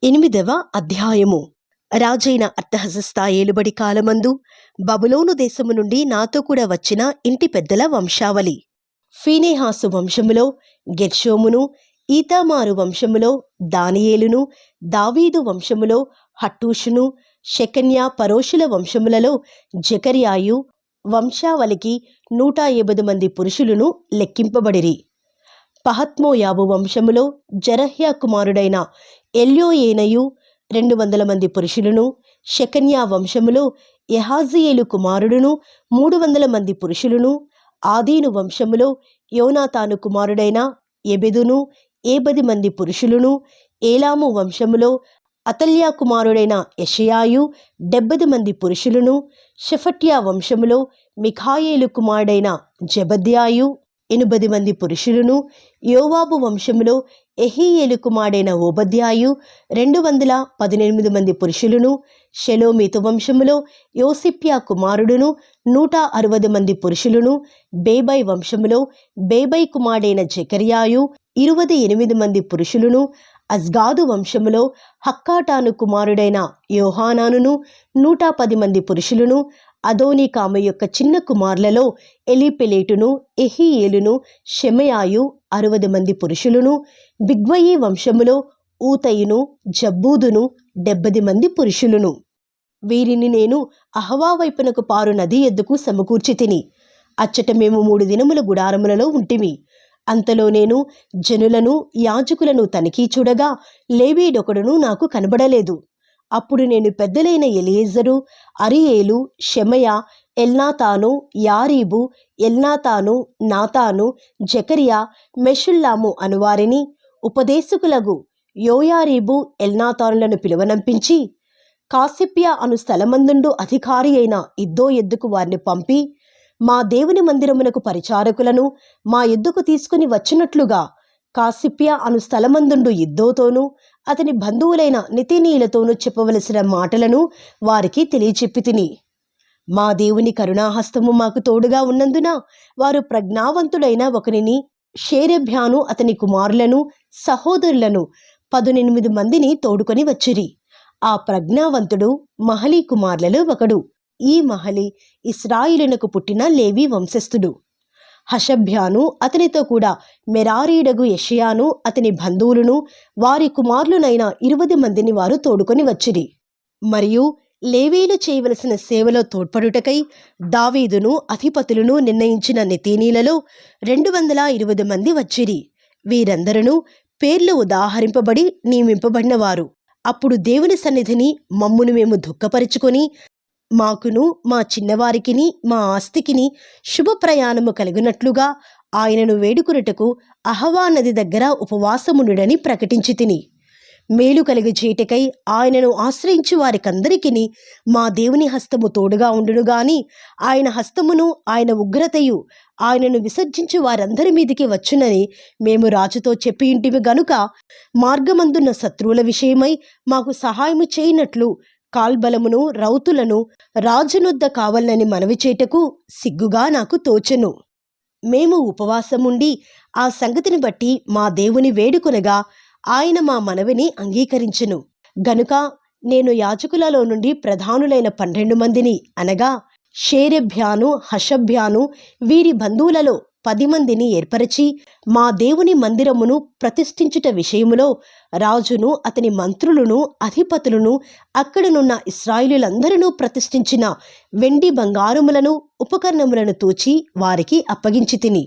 8వ అధ్యాయము. రాజైన అర్తహషస్త ఏలుబడి కాలమందు బబులోను దేశము నుండి నాతో కూడా వచ్చిన ఇంటి పెద్దల వంశావళి. ఫీనెహాసు వంశములో గెర్షోమును, ఈతామారు వంశములో దానియేలును, దావీదు వంశములో హట్టూషును, షెకన్యా పరోషుల వంశములలో జెకర్యాయు వంశావళికి 150 మంది పురుషులను లెక్కింపబడిరి. పహత్మోయాబు వంశములో జరహ్యా కుమారుడైన ఎల్యోయేనయు 200 మంది పురుషులను, షెకన్యా వంశములో యహాజీయేలు కుమారుడును 300 మంది పురుషులను, ఆదీను వంశములో యోనాతాను కుమారుడైన ఎబెదును 70 మంది పురుషులను, ఏలాము వంశములో అతల్యా కుమారుడైన యెషయాయు 70 మంది పురుషులను, షెఫట్యా వంశములో మిఖాయేలు కుమారుడైన జెబద్యాయు 80 మంది పురుషులను, యోవాబు వంశములో ఎహీయేలు కుమారుడైన ఓబద్యాయు 218 మంది పురుషులను, షెలోమీతు వంశములో యోసిప్యా కుమారుడును 160 మంది పురుషులను, బేబై వంశములో బేబై కుమారుడైన జెకర్యాయు 28 మంది పురుషులను, అజ్గాదు వంశములో హక్కాటాను కుమారుడైన యోహానానును 110 మంది పురుషులను, అదోనీకాము యొక్క చిన్న కుమారులలో ఎలీపెలేటును, ఎహీయేలును, షెమయాయు 60 మంది పురుషులను, బిగ్వయి వంశములో ఊతయును, జబ్బూదును 70 మంది పురుషులను. వీరిని నేను అహవా వైపునకు పారు నది ఎద్దుకు సమకూర్చి తిని, అచ్చట మేము 3 దినముల గుడారములలో ఉంటిమి. అంతలో నేను జనులను యాజకులను తనిఖీ చూడగా లేవీడొకడును నాకు కనబడలేదు. అప్పుడు నేను పెద్దలైన ఎలియేజరు, అరియేలు, షెమయా, ఎల్నాతాను, యారీబు, ఎల్నాతాను, నాతాను, జెకర్యా, మెషుల్లాము అనువారిని, ఉపదేశకులగు యోయారీబు, ఎల్నాతానులను పిలువనంపించి, కాసిప్యా అను స్థలమందుండు అధికారి అయిన ఇద్దో ఎద్దుకు వారిని పంపి, మా దేవుని మందిరమునకు పరిచారకులను మా ఎద్దుకు తీసుకుని వచ్చినట్లుగా కాసిప్యా అను స్థలమందుండు ఇద్దోతోనూ అతని బంధువులైన నితినీయులతోనూ చెప్పవలసిన మాటలను వారికి తెలియచెప్పి తిని, మా దేవుని కరుణాహస్తము మాకు తోడుగా ఉన్నందున వారు ప్రజ్ఞావంతుడైన ఒకనిని, షేరెబ్యాను అతని కుమారులను సహోదరులను 18 మందిని తోడుకొని వచ్చిరి. ఆ ప్రజ్ఞావంతుడు మహలి కుమారులలో ఒకడు. ఈ మహలి ఇశ్రాయేలునకు పుట్టిన లేవి వంశస్థుడు. హషబ్యాను అతనితో కూడా మెరారీడగు యెషయాను అతని బంధువులను వారి కుమారులనైన 20 మందిని వారు తోడుకొని వచ్చిరి. మరియు లేవీలు చేయవలసిన సేవలో తోడ్పడుటకై దావీదును అధిపతులను నిర్ణయించిన నెతీనీలలో 220 మంది వచ్చిరి. వీరందరూ పేర్లు ఉదాహరింపబడి నియమింపబడినవారు. అప్పుడు దేవుని సన్నిధిని మమ్మును మేము దుఃఖపరుచుకొని, మాకును మా చిన్నవారికిని మా ఆస్తికిని శుభ ప్రయాణము కలిగినట్లుగా ఆయనను వేడుకొనుటకు అహవా నది దగ్గర ఉపవాసముండుడని ప్రకటించి తిని, మేలు కలిగజేయుటకై ఆయనను ఆశ్రయించు వారికందరికిని మా దేవుని హస్తము తోడుగా ఉండును గాని ఆయన హస్తమును ఆయన ఉగ్రతయు ఆయనను విసర్జించు వారందరి మీదికి వచ్చునని మేము రాజుతో చెప్పియుంటిమి గనుక మార్గమందున్న శత్రువుల విషయమై మాకు సహాయము చేయనట్లు కాల్బలమును రౌతులను రాజునొద్ద కావాలని మనవి చేయుటకు సిగ్గుగా నాకు తోచెను. మేము ఉపవాసముండి ఆ సంగతిని బట్టి మా దేవుని వేడుకొనగా ఆయన మా మనవిని అంగీకరించెను. గనుక నేను యాజకులలో నుండి ప్రధానులైన 12 మందిని అనగా షేరెబ్యాను, హషబ్యాను వీరి బంధువులలో 10 మందిని ఏర్పరచి మా దేవుని మందిరమును ప్రతిష్ఠించుట విషయములో రాజును అతని మంత్రులను అధిపతులను అక్కడనున్న ఇశ్రాయేలీయులందరూ ప్రతిష్ఠించిన వెండి బంగారములను ఉపకరణములను తూచి వారికి అప్పగించి తిని,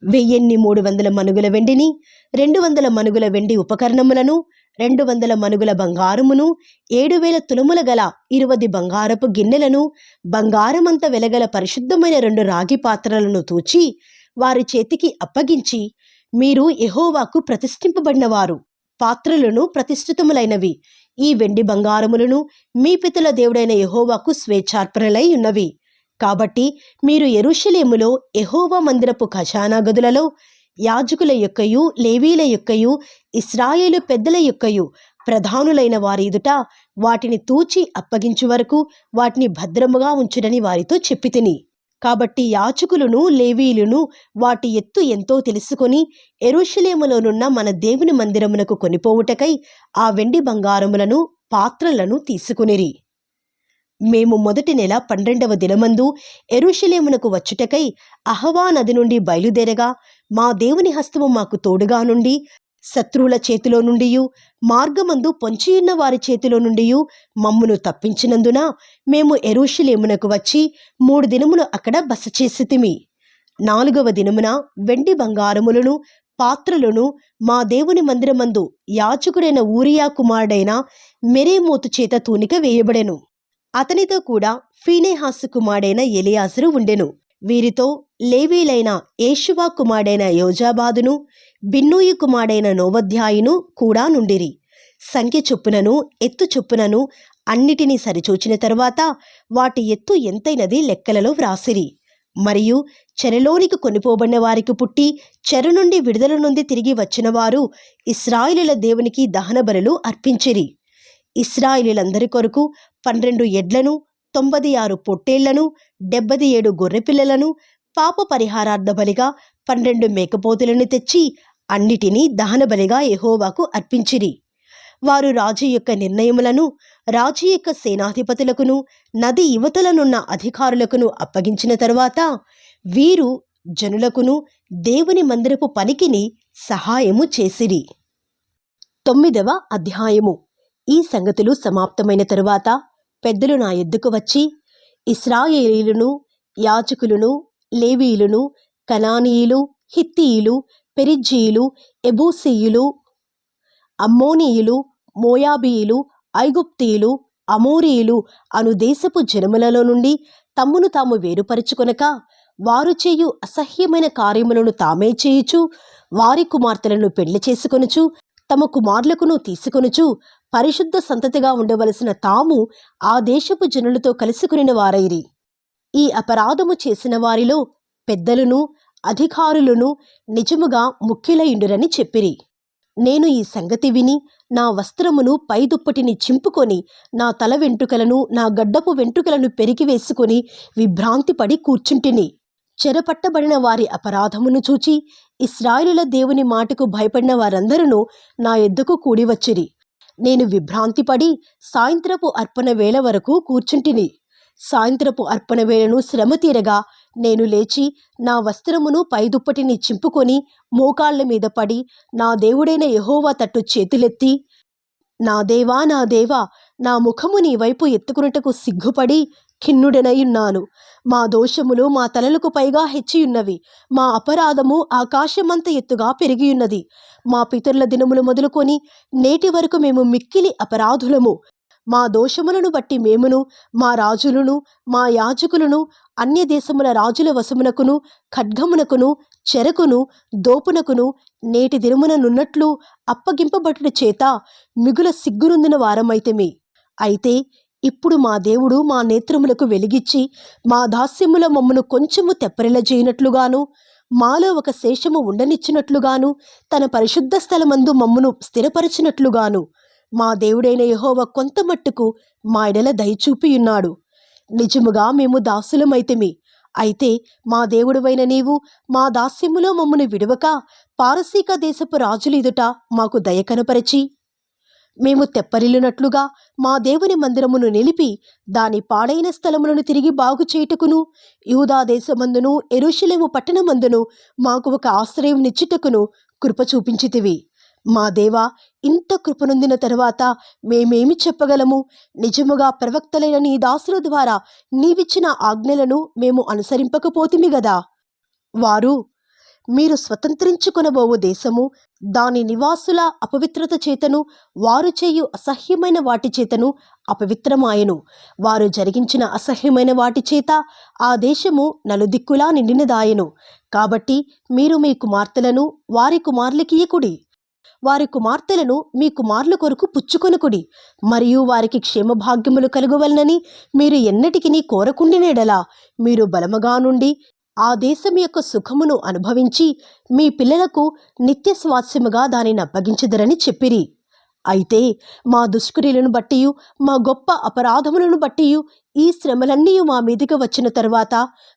1300 మనుగుల వెండిని, 200 మనుగుల వెండి ఉపకరణములను, 200 మనుగుల బంగారమును, 7000 తులముల గల 20 బంగారపు గిన్నెలను, బంగారమంత వెలగల పరిశుద్ధమైన 2 రాగి పాత్రలను తూచి వారి చేతికి అప్పగించి, మీరు యెహోవాకు ప్రతిష్ఠింపబడినవారు, పాత్రలను ప్రతిష్ఠితములైనవి, ఈ వెండి బంగారములను మీ పితరుల దేవుడైన యెహోవాకు స్వేచ్ఛార్పణలై ఉన్నవి. కాబట్టి మీరు యెరూషలేములో యెహోవా మందిరపు ఖజానా గదులలో యాజకుల యొక్కయు లేవీల యొక్కయు ఇశ్రాయేలు పెద్దల యొక్కయు ప్రధానులైన వారి ఎదుట వాటిని తూచి అప్పగించు వరకు వాటిని భద్రముగా ఉంచుడని వారితో చెప్పి తిని, కాబట్టి యాజకులను లేవీయులను వాటి ఎత్తు ఎంతో తెలుసుకొని యెరూషలేములోనున్న మన దేవుని మందిరమునకు కొనిపోవుటకై ఆ వెండి బంగారములను పాత్రలను తీసుకునిరి. మేము మొదటి నెల 12వ దినమందు యెరూషలేమునకు వచ్చుటకై అహవా నది నుండి బయలుదేరగా మా దేవుని హస్తము మాకు తోడుగా నుండి శత్రువుల చేతిలో నుండియు మార్గమందు పొంచియున్న వారి చేతిలో నుండియు మమ్మును తప్పించినందున మేము యెరూషలేమునకు వచ్చి 3 దినములు అక్కడ బస చేసితిమి. 4వ దినమున వెండి బంగారములను పాత్రలను మా దేవుని మందిరమందు యాజకుడైన ఊరియా కుమారుడైన మెరేమోతు చేత తూనిక వేయబడెను. అతనితో కూడా ఫీనెహాసు కుమారుడైన ఎలియాజరు ఉండెను. వీరితో లేవీలైన యేషువ కుమారుడైన యోజాబాదును బిన్నూయి కుమారుడైన నోవధ్యాయును కూడా నుండిరి. సంఖ్య చొప్పునను ఎత్తు చొప్పునను అన్నిటినీ సరిచూచిన తరువాత వాటి ఎత్తు ఎంతైనది లెక్కలలో వ్రాసిరి. మరియు చెరలోనికి కొనిపోబడిన వారికి పుట్టి చెర నుండి విడుదల నుండి తిరిగి వచ్చిన వారు ఇశ్రాయేలీయుల దేవునికి దహన బలులు అర్పించిరి. ఇశ్రాయేలీయులందరి కొరకు 12 ఎడ్లను, 96 పొట్టేళ్లను, 77 గొర్రెపిల్లలను, పాప పరిహారార్థ బలిగా 12 మేకపోతులను తెచ్చి అన్నిటినీ దహన బలిగా యెహోవాకు అర్పించిరి. వారు రాజు యొక్క నిర్ణయములను రాజు యొక్క సేనాధిపతులకును నది యువతలనున్న అధికారులకును అప్పగించిన తరువాత వీరు జనులకును దేవుని మందిరపు పనికిని సహాయము చేసిరి. 9వ అధ్యాయము. ఈ సంగతులు సమాప్తమైన తరువాత పెద్దలు నా యొద్దకు వచ్చి, ఇశ్రాయేలీయులను, యాజకులను, లేవీయులను, కనానీయులు, హిత్తీయులు, పెరిజ్జీయులు, ఎబూసీయులు, అమ్మోనీయులు, మోయాబీయులు, ఐగుప్తీయులు, అమోరీయులు అను దేశపు జనములలో నుండి తమ్మును తాము వేరుపరుచుకొనక వారు చేయు అసహ్యమైన కార్యములను తామే చేయుచు వారి కుమార్తెలను పెళ్లి చేసుకొనుచు తమ కుమారులకును తీసుకొనుచు పరిశుద్ధ సంతతిగా ఉండవలసిన తాము ఆ దేశపు జనులతో కలుసుకుని వారైరి. ఈ అపరాధము చేసిన వారిలో పెద్దలను అధికారులను నిజముగా ముఖ్యులయుండురని చెప్పిరి. నేను ఈ సంగతి విని నా వస్త్రమును పైదుప్పటిని చింపుకొని నా తల వెంట్రుకలను నా గడ్డపు వెంట్రుకలను పెరికివేసుకొని విభ్రాంతిపడి కూర్చుంటిని. చెరపట్టబడిన వారి అపరాధమును చూచి ఇశ్రాయేలుల దేవుని మాటకు భయపడిన వారందరూ నా యొద్దకు కూడివచ్చిరి. నేను విభ్రాంతిపడి సాయంత్రపు అర్పణ వేళ వరకు కూర్చుంటిని. సాయంత్రపు అర్పణ వేళను శ్రమ తీరగా నేను లేచి నా వస్త్రమును పైదుప్పటిని చింపుకొని మోకాళ్ల మీద పడి నా దేవుడైన యెహోవా తట్టు చేతులెత్తి, నా దేవా నా దేవా, నా ముఖము నీ వైపు ఎత్తుకున్నటకు సిగ్గుపడి ఖిన్నుడనయున్నాను. మా దోషములు మా తలలకు పైగా హెచ్చియున్నవి. మా అపరాధము ఆకాశమంత ఎత్తుగా పెరిగియున్నది. మా పితరుల దినములు మొదలుకొని నేటి వరకు మేము మిక్కిలి అపరాధులము. మా దోషములను బట్టి మేమును మా రాజులను మా యాజకులను అన్య దేశముల రాజుల వశమునకును ఖడ్గమునకును చెరకును దోపునకును నేటి దినముననున్నట్లు అప్పగింపబడుట చేత మిగుల సిగ్గునొందిన వారమైతిమి. అయితే ఇప్పుడు మా దేవుడు మా నేత్రములకు వెలిగిచ్చి మా దాస్యముల మమ్మను కొంచెము తెప్పరిలజేయనట్లుగాను మాలో ఒక శేషము ఉండనిచ్చినట్లుగాను తన పరిశుద్ధ స్థలమందు మమ్మను స్థిరపరచినట్లుగాను మా దేవుడైన యెహోవా కొంత మట్టుకు మా ఎడల దయచూపియున్నాడు. నిజముగా మేము దాసులమైతిమి. అయితే మా దేవుడవైన నీవు మా దాస్యములో మమ్మను విడువక పారసీక దేశపు రాజుల ఎదుట మాకు దయ కనపరచి మేము తెప్పరిల్లునట్లుగా మా దేవుని మందిరమును నిలిపి దాని పాడైన స్థలములను తిరిగి బాగు చేయుటకును యూదా దేశమందును యెరూషలేము పట్టణమందును మాకు ఒక ఆశ్రయం నిచ్చుటకును కృప చూపించితివి. మా దేవా, ఇంత కృపనొందిన తరువాత మేమేమి చెప్పగలము? నిజముగా ప్రవక్తలైన నీ దాసుల ద్వారా నీవిచ్చిన ఆజ్ఞలను మేము అనుసరింపకపోతిమి గదా. వారు మీరు స్వతంత్రించుకొనబోవు దేశము దాని నివాసుల అపవిత్రత చేతను వారు చేయు అసహ్యమైన వాటి చేతను అపవిత్రమాయెను. వారు జరిగించిన అసహ్యమైన వాటి చేత ఆ దేశము నలుదిక్కులా నిండినదాయెను. కాబట్టి మీరు మీ కుమార్తెలను వారి కుమారులకియ్యకుడి, వారి కుమార్తెలను మీ కుమారుల కొరకు పుచ్చుకొనుకుడి. మరియు వారికి క్షేమభాగ్యములు కలుగువలనని మీరు ఎన్నటికిని కోరకుండినెడలా మీరు బలముగా నుండి ఆ దేశం యొక్క సుఖమును అనుభవించి మీ పిల్లలకు నిత్య స్వాస్యముగా దానిని అప్పగించెదరని చెప్పిరి. అయితే మా దుష్క్రియలను బట్టియు మా గొప్ప అపరాధములను బట్టియు ఈ శ్రమలన్నీ మా మీదికి వచ్చిన తరువాత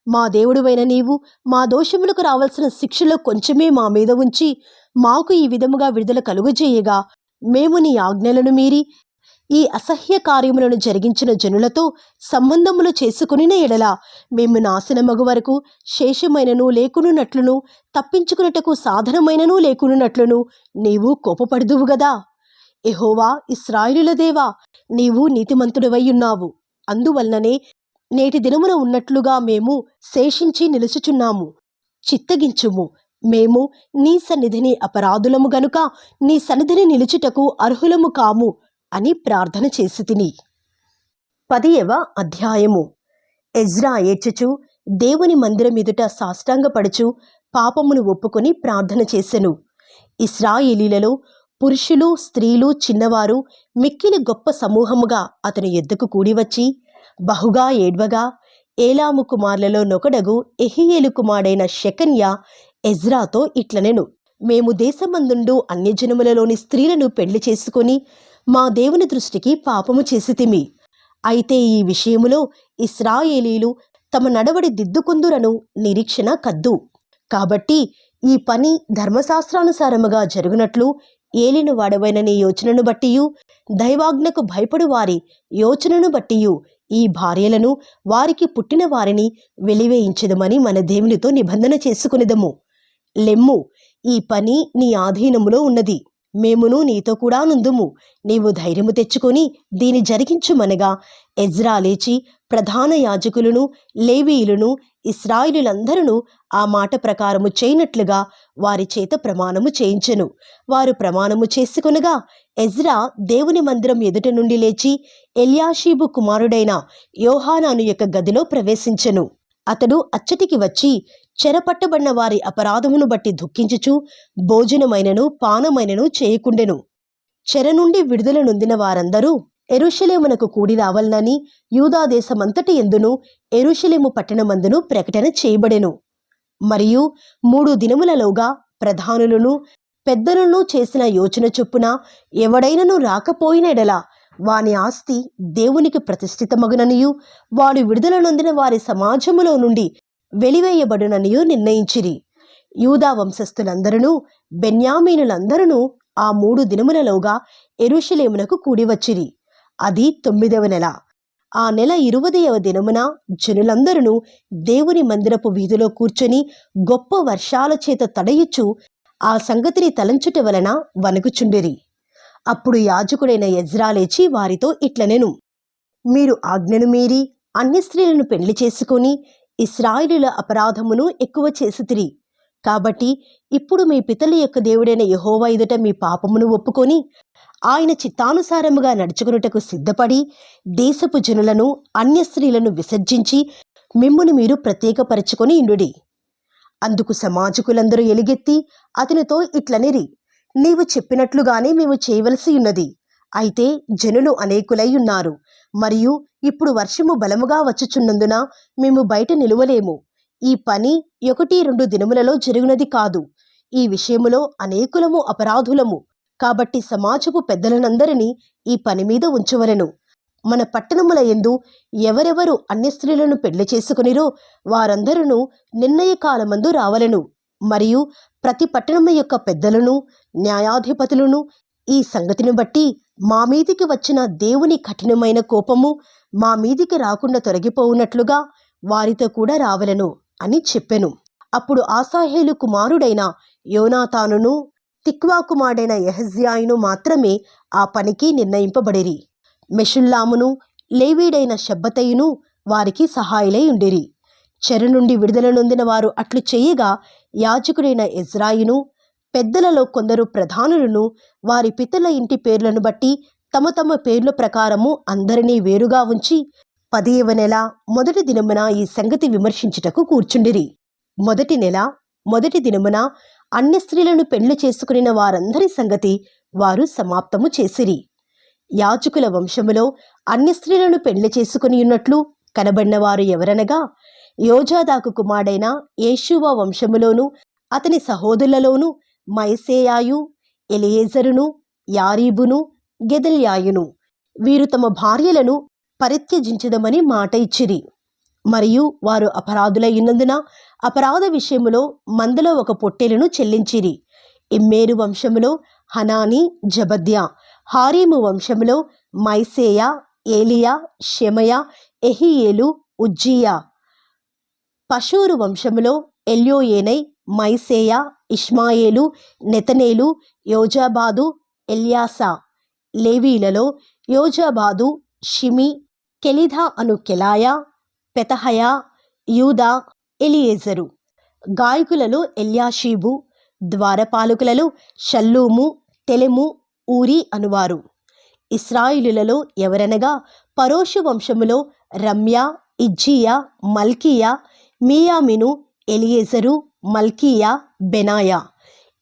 మా దేవుడివైన నీవు మా దోషములకు రావాల్సిన శిక్షలో కొంచెమే మా మీద ఉంచి మాకు ఈ విధముగా విడుదల కలుగజేయగా మేము నీ ఆజ్ఞలను మీరి ఈ అసహ్య కార్యములను జరిగించిన జనులతో సంబంధములు చేసుకునిన ఎడల మేము నాశనమగు వరకు శేషమైనను లేకునున్నట్లును తప్పించుకున్నటకు సాధనమైనను లేకునున్నట్లును నీవు కోపపడుదువు గదా. యెహోవా ఇశ్రాయేలుల దేవా, నీవు నీతిమంతుడివై ఉన్నావు. అందువలననే నేటి దినమున ఉన్నట్లుగా మేము శేషించి నిలుచుచున్నాము. చిత్తగించుము. మేము నీ సన్నిధిని అపరాధులము గనుక నీ సన్నిధిని నిలుచుటకు అర్హులము కాము అని ప్రార్థన చేసి తిని. 10వ అధ్యాయము. ఎజ్రా ఏడ్చుచు దేవుని మందిరం ఎదుట సాష్టాంగపడుచు పాపమును ఒప్పుకొని ప్రార్థన చేసెను. ఇశ్రాయేలీలలో పురుషులు, స్త్రీలు, చిన్నవారు మిక్కిలి గొప్ప సమూహముగా అతని ఎద్దుకు కూడివచ్చి బహుగా ఏడ్వగా, ఏలాము కుమారులలో నొకడగు ఎహియేలు కుమారుడైన షెకన్యా ఎజ్రాతో ఇట్లనెను: మేము దేశమందుండు అన్యజనములలోని స్త్రీలను పెళ్లి చేసుకొని మా దేవుని దృష్టికి పాపము చేసితిమి. అయితే ఈ విషయములో ఇశ్రాయేలీలు తమ నడవడి దిద్దుకుందురను నిరీక్షణ కద్దు. కాబట్టి ఈ పని ధర్మశాస్త్రానుసారముగా జరుగునట్లు ఏలిన వాడవైన నీ యోచనను బట్టియు దైవాజ్ఞకు భయపడు వారి యోచనను బట్టియు ఈ భార్యలను వారికి పుట్టిన వారిని వెలివేయించదమని మన దేవునితో నిబంధన చేసుకునిదము. లెమ్ము, ఈ పని నీ ఆధీనములో ఉన్నది. మేమును నీతో కూడా నుందుము. నీవు ధైర్యము తెచ్చుకొని దీని జరిగించుమనగా ఎజ్రా లేచి ప్రధాన యాజకులను, లేవీయులను, ఇశ్రాయేలులందరూ ఆ మాట ప్రకారము చేయనట్లుగా వారి చేత ప్రమాణము చేయించెను. వారు ప్రమాణము చేసుకొనగా ఎజ్రా దేవుని మందిరం ఎదుట నుండి లేచి ఎల్యాషీబు కుమారుడైన యోహానాను యొక్క గదిలో ప్రవేశించెను. అతడు అచ్చటికి వచ్చి చెరపట్టబడిన వారి అపరాధమును బట్టి దుఃఖించుచు భోజనమైనను పానమైనను చేయకుండెను. చెర నుండి విడుదల నొందిన వారందరూ యెరూషలేమునకు కూడి రావాలని యూదా దేశమంతటి యందును యెరూషలేము పట్టణమందును ప్రకటన చేయబడెను. మరియు 3 దినములలోగా ప్రధానులను పెద్దలను చేసిన యోచన చొప్పున ఎవడైనను రాకపోయిన ఎడల వాని ఆస్తి దేవునికి ప్రతిష్ఠితమగుననియు వాడు విడుదల నొందిన వారి సమాజములో నుండి వెలివేయబడుననియు నిర్ణయించిరి. యూదా వంశస్థులందరూ బెన్యామీనులందరూ ఆ 3 దినములలోగా యెరూషలేమునకు కూడివచ్చిరి. అది 9వ నెల. ఆ నెల 20వ దినమున జనులందరూ దేవుని మందిరపు వీధిలో కూర్చొని గొప్ప వర్షాల చేత తడయుచు ఆ సంగతిని తలంచుట వలన వణుకుచుండిరి. అప్పుడు యాజకుడైన ఎజ్రా లేచి వారితో ఇట్లనెను: మీరు ఆజ్ఞను మీరి అన్య స్త్రీలను పెళ్లి చేసుకొని ఇశ్రాయేలుల అపరాధమును ఎక్కువ చేసితిరి. కాబట్టి ఇప్పుడు మీ పితల యొక్క దేవుడైన యెహోవా ఎదుట మీ పాపమును ఒప్పుకొని ఆయన చిత్తానుసారముగా నడుచుకొనుటకు సిద్ధపడి దేశపు జనులను అన్య స్త్రీలను విసర్జించి మిమ్మును మీరు ప్రత్యేకపరచుకొని ఇండుడి. అందుకు సమాజకులందరూ ఎలుగెత్తి అతనితో ఇట్లనిరి: నీవు చెప్పినట్లుగానే మేము చేయవలసి ఉన్నది. అయితే జనులు అనేకులై ఉన్నారు, మరియు ఇప్పుడు వర్షము బలముగా వచ్చుచున్నందున మేము బయట నిలువలేము. ఈ పని 1-2 దినములలో జరుగునది కాదు. ఈ విషయములో అనేకులము అపరాధులము. కాబట్టి సమాజపు పెద్దలనందరినీ ఈ పని మీద ఉంచవలెను. మన పట్టణముల యందు ఎవరెవరు అన్య స్త్రీలను పెళ్లి చేసుకొనిరో వారందరూ నిర్ణయ కాలమందు రావలెను. మరియు ప్రతి పట్టణము యొక్క పెద్దలను, న్యాయాధిపతులను ఈ సంగతిని బట్టి మా మీదికి వచ్చిన దేవుని కఠినమైన కోపము మా మీదికి రాకుండా తొలగిపోవునట్లుగా వారితో కూడా రావలెను అని చెప్పెను. అప్పుడు ఆసాహేలు కుమారుడైన యోనాతానును తిక్వా కుమారుడైన యెహజ్యాయును మాత్రమే ఆ పనికి నిర్ణయింపబడిరి. మెషుల్లామును లేవీడైన షబ్బతయును వారికి సహాయులై ఉండిరి. చెర నుండి విడుదల నొందిన వారు అట్లు చేయగా యాజకుడైన ఎజ్రాయును పెద్దలలో కొందరు ప్రధానులను వారి పితల ఇంటి పేర్లను బట్టి తమ తమ పేర్ల ప్రకారము అందరినీ వేరుగా ఉంచి 10వ నెల మొదటి దినమున ఈ సంగతి విమర్శించుటకు కూర్చుండిరి. మొదటి నెల మొదటి దినమున అన్య స్త్రీలను పెళ్లి చేసుకుని వారందరి సంగతి వారు సమాప్తము చేసిరి. యాజకుల వంశములో అన్య స్త్రీలను పెళ్లి చేసుకుని ఉన్నట్లు కనబడిన వారు ఎవరనగా యోజాదాకు కుమారుడైన యేషూవ వంశములోను అతని సహోదరులలోను మైసేయాయు, ఎలియేజరును, యారీబును, గెదల్యాయును. వీరు తమ భార్యలను పరిత్యజించదమని మాట ఇచ్చిరి. మరియు వారు అపరాధులైనందున అపరాధ విషయములో మందలో ఒక పొట్టేలును చెల్లించిరి. ఇమ్మేరు వంశములో హనాని, జబద్యా. హారీము వంశములో మైసేయ, ఏలియా, షెమయ, ఎహియేలు, ఉజ్జియా. పషూరు వంశములో ఎల్యోయేనై, మైసేయ, ఇష్మాయేలు, నెతనేలు, యోజాబాదు, ఎల్యాసా. లేవీలలో యోజాబాదు, షిమి, కెలిధా అను కెలాయా, పెతహయా, యూదా, ఎలియేజరు. గాయకులలో ఎల్యాషీబు. ద్వారపాలకులలో షల్లూము, తెలెము, ఊరి అనువారు. ఇశ్రాయేలులలో ఎవరనగా పరోషు వంశములో రమ్య, ఇజ్జియా, మల్కీయా, మియామిను, ఎలియేజరు, మల్కీయా, బెనాయా.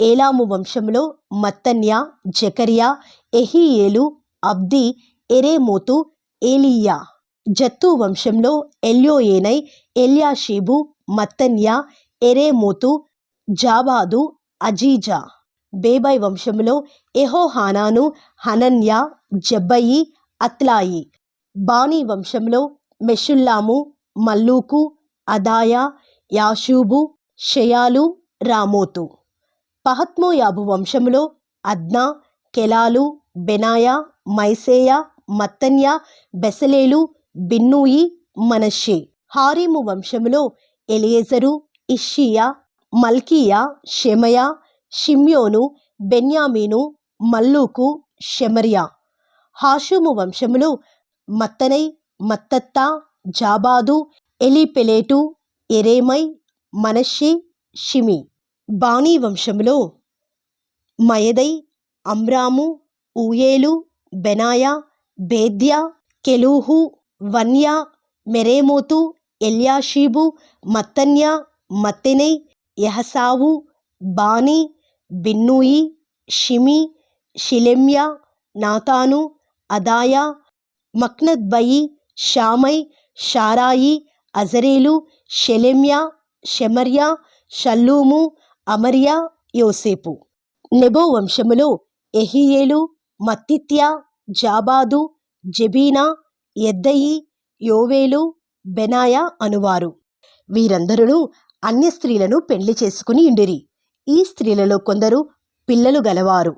ఏలాము వంశములో మత్తన్యా, జకర్యా, ఎహియేలు, అబ్ది, ఎరేమోతు, ఏలీయా. జత్తు వంశంలో ఎల్యోయేనై, ఎల్యాషీబు, మత్తన్యా, ఎరేమోతు, జాబాదు, అజీజా. బేబై వంశములో ఎహోహానాను, హనన్యా, జబ్బయి, అత్లాయి. బానీ వంశంలో మెషుల్లాము, మల్లూకు, అదాయా, యాషూబు, షెయాలు, రామోతు. పహత్మోయాబు వంశములో అద్నా, కెలాలు, బెనాయా, మైసేయ, మత్తన్యా, బెసలేలు, బిన్నూయి, మనష్షే. హారీము వంశములో ఎలియేజరు, ఇష్షియా, మల్కీయా, షెమయా, షిమ్యోను, బెన్యామీను, మల్లూకు, షెమర్యా. హాషుము వంశములో మత్తనై, మత్తత్తా, జాబాదు, ఎలీపెలేటు, ఎరేమై, మనష్షే, షిమి. బానీ వంశములో మయదై, అమ్రాము, ఊయేలు, బెనాయా, బేద్యా, కెలూహు, వన్యా, మెరేమోతు, ఎల్యాషీబు, మత్తన్యా, మత్తెనై, యహసావు, బానీ, బిన్నూయి, షిమి, షిలెమ్యా, నాతాను, అదాయా, మక్నద్బయి, షామై, షారాయి, అజరేలు, షెలెమ్యా, షెమర్యా, షల్లూము, అమర్యా, యోసేపు. నెబో వంశములో ఎహియేలు, మత్తిత్యా, జాబాదు, జెబీనా, యద్దయి, యోవేలు, బెనాయా అనువారు. వీరందరూ అన్య స్త్రీలను పెళ్లి చేసుకుని ఉండిరి. ఈ స్త్రీలలో కొందరు పిల్లలు గలవారు.